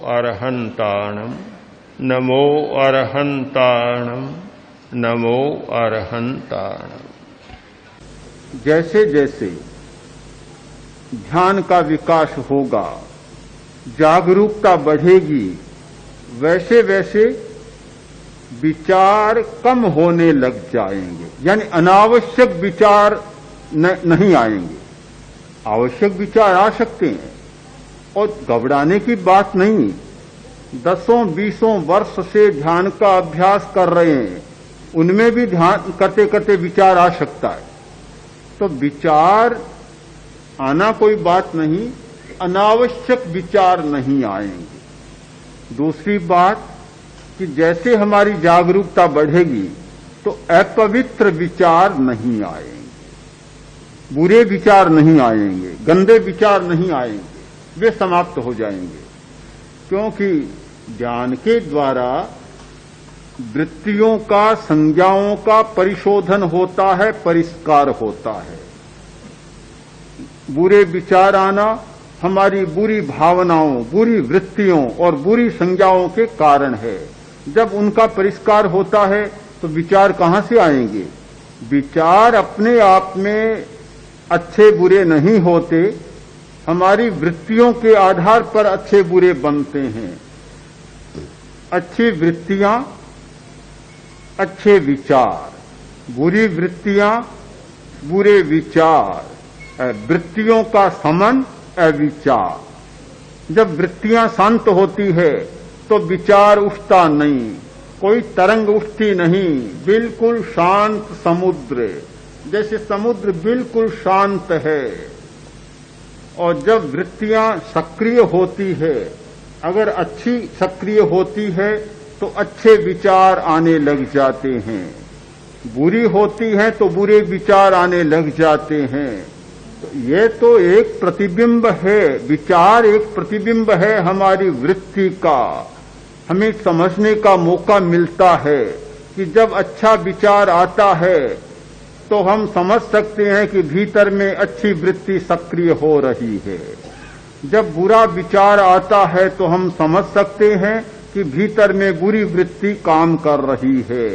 अरहन्ताणं नमो अरहन्ताणं नमो अरहन्ताणं। जैसे जैसे ध्यान का विकास होगा, जागरूकता बढ़ेगी, वैसे वैसे विचार कम होने लग जाएंगे, यानी अनावश्यक विचार नहीं आएंगे। आवश्यक विचार आ सकते हैं और घबराने की बात नहीं। 10-20 वर्ष से ध्यान का अभ्यास कर रहे हैं, उनमें भी ध्यान करते करते विचार आ सकता है। तो विचार आना कोई बात नहीं, अनावश्यक विचार नहीं आएंगे। दूसरी बात कि जैसे हमारी जागरूकता बढ़ेगी तो अपवित्र विचार नहीं आएंगे, बुरे विचार नहीं आएंगे, गंदे विचार नहीं आएंगे, वे समाप्त हो जाएंगे। क्योंकि ज्ञान के द्वारा वृत्तियों का, संज्ञाओं का परिशोधन होता है, परिष्कार होता है। बुरे विचार आना हमारी बुरी भावनाओं, बुरी वृत्तियों और बुरी संज्ञाओं के कारण है। जब उनका परिष्कार होता है तो विचार कहां से आएंगे? विचार अपने आप में अच्छे बुरे नहीं होते, हमारी वृत्तियों के आधार पर अच्छे बुरे बनते हैं। अच्छी वृत्तियां, अच्छे विचार, बुरी वृत्तियां, बुरे विचार, वृत्तियों का समन, अविचार। जब वृत्तियां शांत होती है तो विचार उठता नहीं, कोई तरंग उठती नहीं, बिल्कुल शांत समुद्र, जैसे समुद्र बिल्कुल शांत है। और जब वृत्तियां सक्रिय होती है, अगर अच्छी सक्रिय होती है तो अच्छे विचार आने लग जाते हैं, बुरी होती है तो बुरे विचार आने लग जाते हैं। तो ये तो एक प्रतिबिंब है, विचार एक प्रतिबिंब है हमारी वृत्ति का। हमें समझने का मौका मिलता है कि जब अच्छा विचार आता है तो हम समझ सकते हैं कि भीतर में अच्छी वृत्ति सक्रिय हो रही है। जब बुरा विचार आता है तो हम समझ सकते हैं कि भीतर में बुरी वृत्ति काम कर रही है।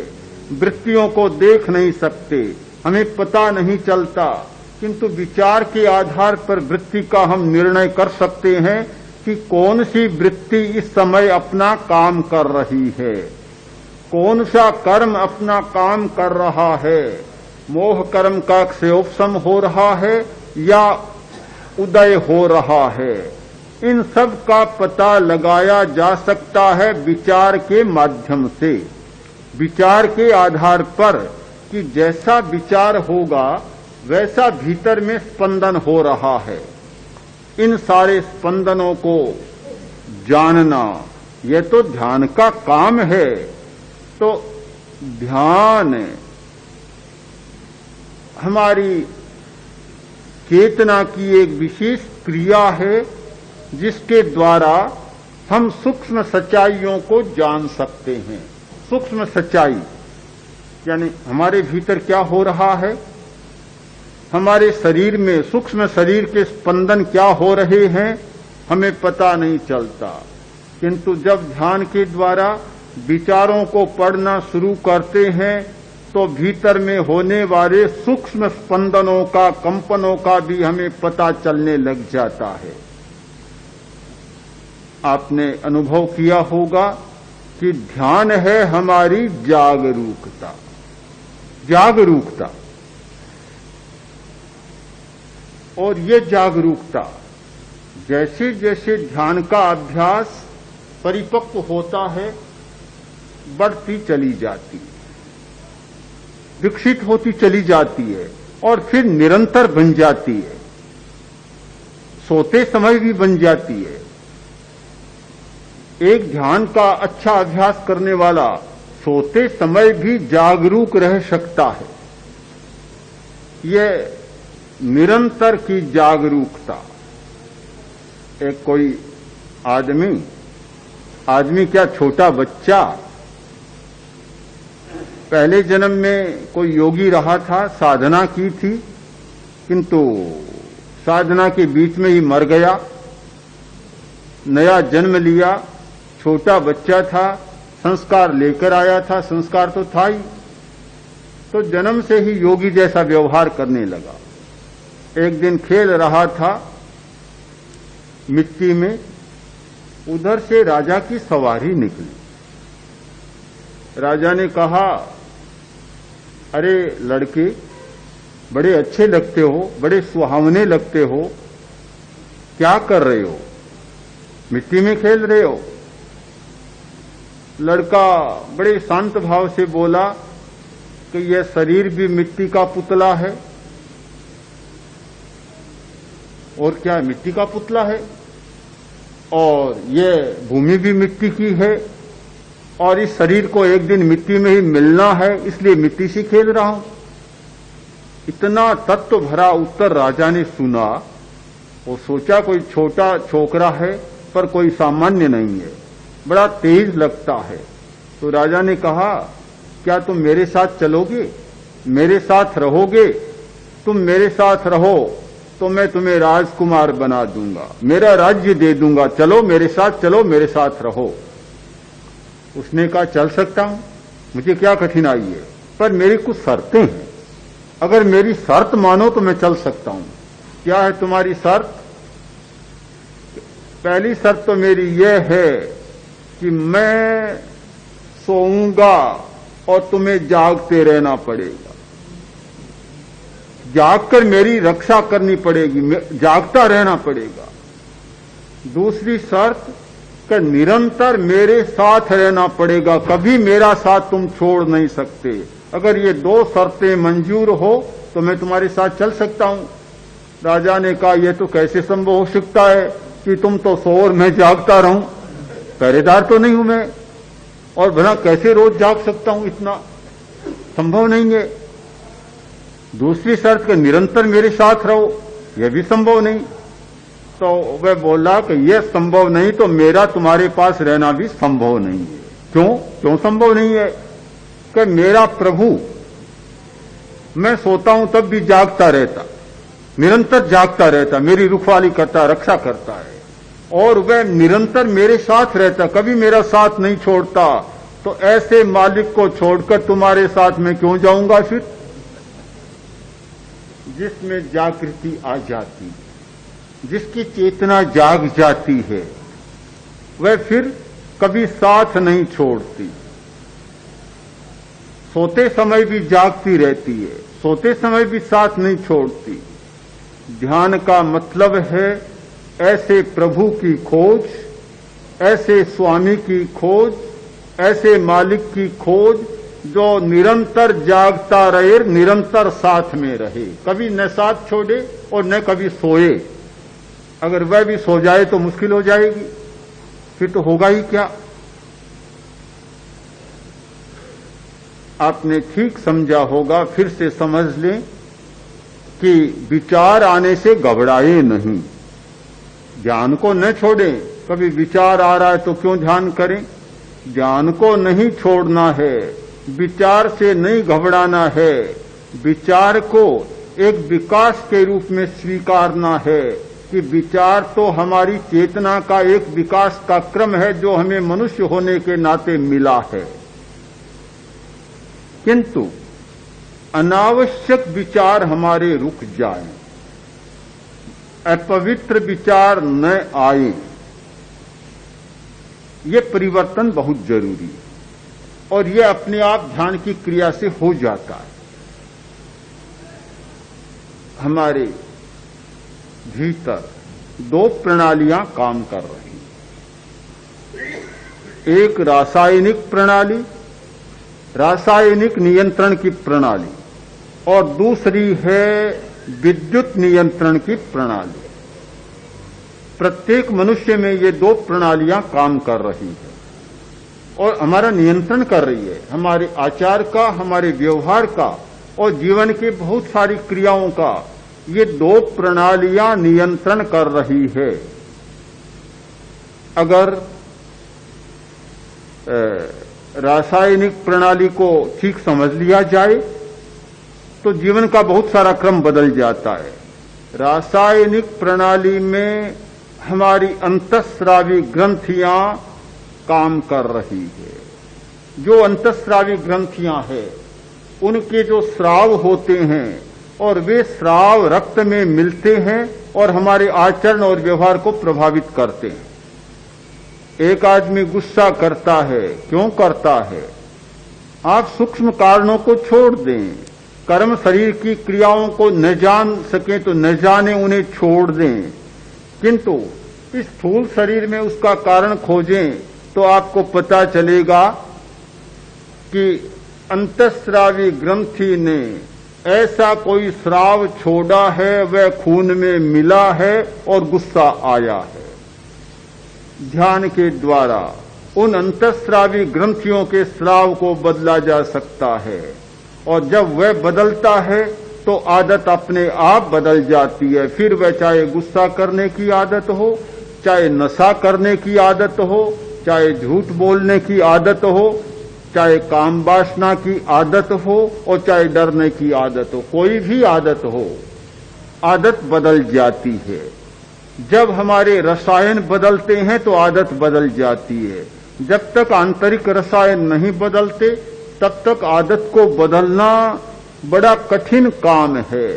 वृत्तियों को देख नहीं सकते, हमें पता नहीं चलता, किंतु विचार के आधार पर वृत्ति का हम निर्णय कर सकते हैं कि कौन सी वृत्ति इस समय अपना काम कर रही है, कौन सा कर्म अपना काम कर रहा है। मोह कर्म का क्षयोपशम हो रहा है या उदय हो रहा है। इन सब का पता लगाया जा सकता है विचार के माध्यम से, विचार के आधार पर कि जैसा विचार होगा वैसा भीतर में स्पंदन हो रहा है। इन सारे स्पंदनों को जानना यह तो ध्यान का काम है। तो ध्यान हमारी चेतना की एक विशेष क्रिया है जिसके द्वारा हम सूक्ष्म सच्चाइयों को जान सकते हैं। सूक्ष्म सच्चाई यानी हमारे भीतर क्या हो रहा है, हमारे शरीर में सूक्ष्म शरीर के स्पंदन क्या हो रहे हैं, हमें पता नहीं चलता। किंतु जब ध्यान के द्वारा विचारों को पढ़ना शुरू करते हैं तो भीतर में होने वाले सूक्ष्म स्पंदनों का, कंपनों का भी हमें पता चलने लग जाता है। आपने अनुभव किया होगा कि ध्यान है हमारी जागरूकता, जागरूकता। और ये जागरूकता जैसे जैसे ध्यान का अभ्यास परिपक्व होता है बढ़ती चली जाती है, विकसित होती चली जाती है और फिर निरंतर बन जाती है, सोते समय भी बन जाती है। एक ध्यान का अच्छा अभ्यास करने वाला सोते समय भी जागरूक रह सकता है। यह निरंतर की जागरूकता। एक कोई आदमी क्या छोटा बच्चा पहले जन्म में कोई योगी रहा था, साधना की थी, किंतु साधना के बीच में ही मर गया, नया जन्म लिया, छोटा बच्चा था, संस्कार लेकर आया था, संस्कार तो था ही, तो जन्म से ही योगी जैसा व्यवहार करने लगा। एक दिन खेल रहा था मिट्टी में, उधर से राजा की सवारी निकली। राजा ने कहा, अरे लड़के, बड़े अच्छे लगते हो, बड़े सुहावने लगते हो, क्या कर रहे हो, मिट्टी में खेल रहे हो? लड़का बड़े शांत भाव से बोला कि यह शरीर भी मिट्टी का पुतला है। और क्या मिट्टी का पुतला है, और यह भूमि भी मिट्टी की है, और इस शरीर को एक दिन मिट्टी में ही मिलना है, इसलिए मिट्टी से खेल रहा हूं। इतना तत्व भरा उत्तर राजा ने सुना। वो सोचा कोई छोटा छोकरा है, पर कोई सामान्य नहीं है, बड़ा तेज लगता है। तो राजा ने कहा, क्या तुम मेरे साथ चलोगे, मेरे साथ रहोगे? तुम मेरे साथ रहो तो मैं तुम्हें राजकुमार बना दूंगा, मेरा राज्य दे दूंगा, चलो मेरे साथ, चलो मेरे साथ रहो। उसने कहा, चल सकता हूं, मुझे क्या कठिनाई है, पर मेरी कुछ शर्तें हैं, अगर मेरी शर्त मानो तो मैं चल सकता हूं। क्या है तुम्हारी शर्त? पहली शर्त तो मेरी यह है कि मैं सोऊंगा और तुम्हें जागते रहना पड़ेगा, जागकर मेरी रक्षा करनी पड़ेगी, जागता रहना पड़ेगा। दूसरी शर्त कि निरंतर मेरे साथ रहना पड़ेगा, कभी मेरा साथ तुम छोड़ नहीं सकते। अगर ये दो शर्तें मंजूर हो तो मैं तुम्हारे साथ चल सकता हूं। राजा ने कहा, यह तो कैसे संभव हो सकता है कि तुम तो सो और मैं जागता रहूं, पहरेदार तो नहीं हूं मैं, और भला कैसे रोज जाग सकता हूं, इतना संभव नहीं है। दूसरी शर्त कि निरंतर मेरे साथ रहो, यह भी संभव नहीं। तो वह बोला कि यह संभव नहीं तो मेरा तुम्हारे पास रहना भी संभव नहीं है। क्यों संभव नहीं है? कि मेरा प्रभु, मैं सोता हूं तब भी जागता रहता, निरंतर जागता रहता, मेरी रुखवाली करता, रक्षा करता है, और वह निरंतर मेरे साथ रहता, कभी मेरा साथ नहीं छोड़ता। तो ऐसे मालिक को छोड़कर तुम्हारे साथ मैं क्यों जाऊंगा फिर? जिसमें जागृति आ जाती, जिसकी चेतना जाग जाती है, वह फिर कभी साथ नहीं छोड़ती, सोते समय भी जागती रहती है, सोते समय भी साथ नहीं छोड़ती। ध्यान का मतलब है ऐसे प्रभु की खोज, ऐसे स्वामी की खोज, ऐसे मालिक की खोज जो निरंतर जागता रहे, निरंतर साथ में रहे, कभी न साथ छोड़े और न कभी सोए। अगर वह भी सो जाए तो मुश्किल हो जाएगी, फिर तो होगा ही क्या। आपने ठीक समझा होगा, फिर से समझ लें कि विचार आने से घबराए नहीं, ध्यान को न छोड़ें। कभी विचार आ रहा है तो क्यों ध्यान करें? ध्यान को नहीं छोड़ना है, विचार से नहीं घबराना है, विचार को एक विकास के रूप में स्वीकारना है कि विचार तो हमारी चेतना का एक विकास का क्रम है जो हमें मनुष्य होने के नाते मिला है। किंतु अनावश्यक विचार हमारे रुक जाएं, अपवित्र विचार न आए, ये परिवर्तन बहुत जरूरी है, और ये अपने आप ध्यान की क्रिया से हो जाता है। हमारे भीतर दो प्रणालियां काम कर रही हैं, एक रासायनिक प्रणाली, रासायनिक नियंत्रण की प्रणाली, और दूसरी है विद्युत नियंत्रण की प्रणाली। प्रत्येक मनुष्य में ये दो प्रणालियां काम कर रही है और हमारा नियंत्रण कर रही है, हमारे आचार का, हमारे व्यवहार का और जीवन के बहुत सारी क्रियाओं का ये दो प्रणालियां नियंत्रण कर रही है। अगर रासायनिक प्रणाली को ठीक समझ लिया जाए तो जीवन का बहुत सारा क्रम बदल जाता है। रासायनिक प्रणाली में हमारी अंतःस्रावी ग्रंथियां काम कर रही है। जो अंतःस्रावी ग्रंथियां हैं, उनके जो स्राव होते हैं और वे स्राव रक्त में मिलते हैं और हमारे आचरण और व्यवहार को प्रभावित करते हैं। एक आदमी गुस्सा करता है, क्यों करता है? आप सूक्ष्म कारणों को छोड़ दें, कर्म शरीर की क्रियाओं को न जान सके तो न जाने, उन्हें छोड़ दें, किंतु इस स्थूल शरीर में उसका कारण खोजें तो आपको पता चलेगा कि अंतःस्रावी ग्रंथि ने ऐसा कोई स्राव छोड़ा है, वह खून में मिला है और गुस्सा आया है। ध्यान के द्वारा उन अंतःस्रावी ग्रंथियों के स्राव को बदला जा सकता है, और जब वह बदलता है तो आदत अपने आप बदल जाती है। फिर वह चाहे गुस्सा करने की आदत हो, चाहे नशा करने की आदत हो, चाहे झूठ बोलने की आदत हो, चाहे काम वासना की आदत हो और चाहे डरने की आदत हो, कोई भी आदत हो, आदत बदल जाती है। जब हमारे रसायन बदलते हैं तो आदत बदल जाती है। जब तक आंतरिक रसायन नहीं बदलते तब तक आदत को बदलना बड़ा कठिन काम है।